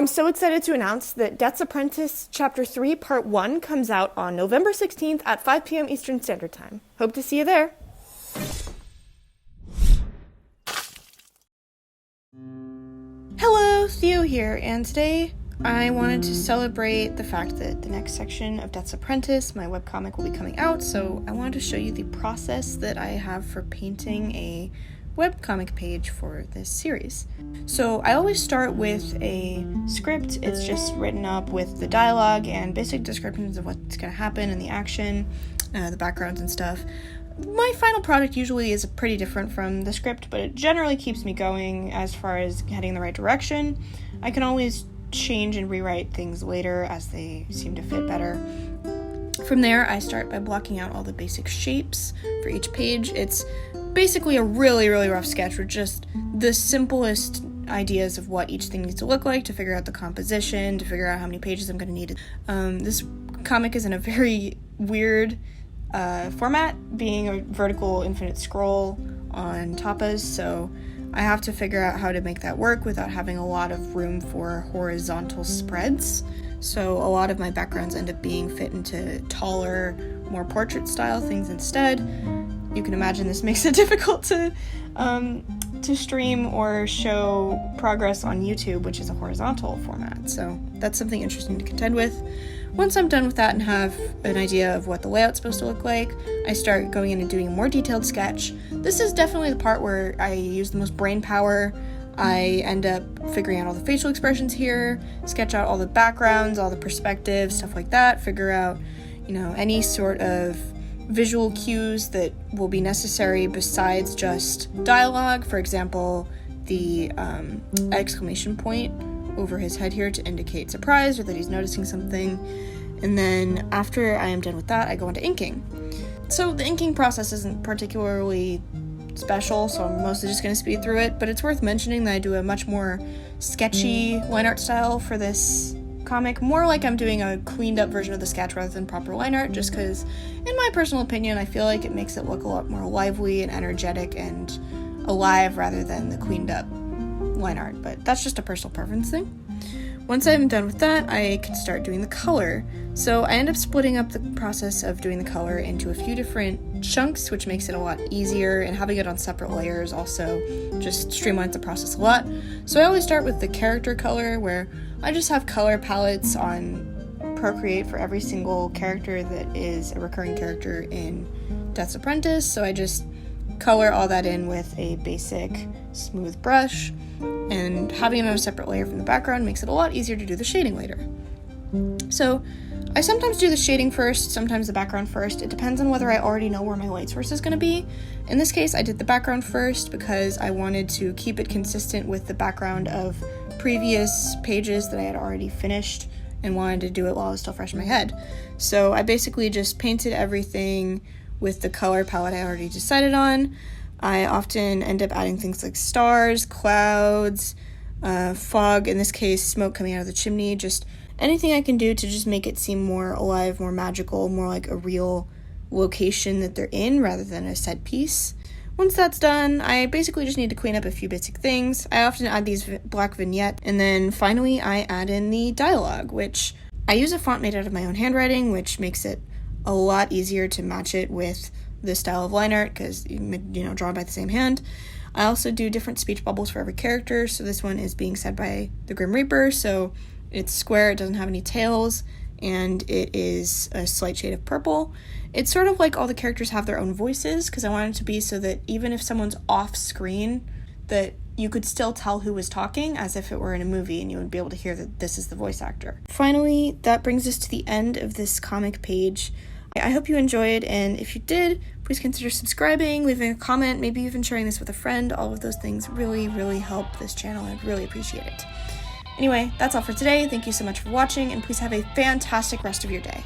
I'm so excited to announce that Death's Apprentice Chapter 3 Part 1 comes out on November 16th at 5 p.m. Eastern Standard Time. Hope to see you there. Hello, Theo here, and today I wanted to celebrate the fact that the next section of Death's Apprentice, my webcomic, will be coming out, so I wanted to show you the process that I have for painting a webcomic page for this series. So I always start with a script. It's just written up with the dialogue and basic descriptions of what's going to happen and the action, the backgrounds and stuff. My final product usually is pretty different from the script, but it generally keeps me going as far as heading in the right direction. I can always change and rewrite things later as they seem to fit better. From there, I start by blocking out all the basic shapes for each page. It's basically a really rough sketch with just the simplest ideas of what each thing needs to look like, to figure out the composition, to figure out how many pages I'm going to need. This comic is in a very weird format, being a vertical infinite scroll on Tapas, so I have to figure out how to make that work without having a lot of room for horizontal spreads. So a lot of my backgrounds end up being fit into taller, more portrait style things instead. You can imagine this makes it difficult to stream or show progress on YouTube, which is a horizontal format. So that's something interesting to contend with. Once I'm done with that and have an idea of what the layout's supposed to look like, I start going in and doing a more detailed sketch. This is definitely the part where I use the most brain power. I end up figuring out all the facial expressions here, sketch out all the backgrounds, all the perspectives, stuff like that, figure out, any sort of visual cues that will be necessary besides just dialogue. For example, the exclamation point over his head here to indicate surprise or that he's noticing something. And then after I am done with that, I go into inking. So the inking process isn't particularly special, so I'm mostly just going to speed through it, but it's worth mentioning that I do a much more sketchy line art style for this comic, more like I'm doing a cleaned up version of the sketch rather than proper line art, just because, in my personal opinion, I feel like it makes it look a lot more lively and energetic and alive rather than the cleaned up line art, but that's just a personal preference thing. Once I'm done with that, I can start doing the color. So I end up splitting up the process of doing the color into a few different chunks, which makes it a lot easier, and having it on separate layers also just streamlines the process a lot. So I always start with the character color, where I just have color palettes on Procreate for every single character that is a recurring character in Death's Apprentice, so I just color all that in with a basic smooth brush, and having it on a separate layer from the background makes it a lot easier to do the shading later. So I sometimes do the shading first, sometimes the background first. It depends on whether I already know where my light source is going to be. In this case, I did the background first because I wanted to keep it consistent with the background of previous pages that I had already finished and wanted to do it while it was still fresh in my head. So I basically just painted everything with the color palette I already decided on. I often end up adding things like stars, clouds, fog, in this case smoke coming out of the chimney, just anything I can do to just make it seem more alive, more magical, more like a real location that they're in rather than a set piece. Once that's done, I basically just need to clean up a few basic things. I often add these black vignettes, and then finally I add in the dialogue, which I use a font made out of my own handwriting, which makes it a lot easier to match it with the style of line art because, drawn by the same hand. I also do different speech bubbles for every character, so this one is being said by the Grim Reaper, so it's square, it doesn't have any tails, and it is a slight shade of purple. It's sort of like all the characters have their own voices, because I want it to be so that even if someone's off screen, that you could still tell who was talking as if it were in a movie, and you would be able to hear that this is the voice actor. Finally, that brings us to the end of this comic page. I hope you enjoyed, and if you did, please consider subscribing, leaving a comment, maybe even sharing this with a friend. All of those things really help this channel. I'd really appreciate it. Anyway, that's all for today. Thank you so much for watching, and please have a fantastic rest of your day.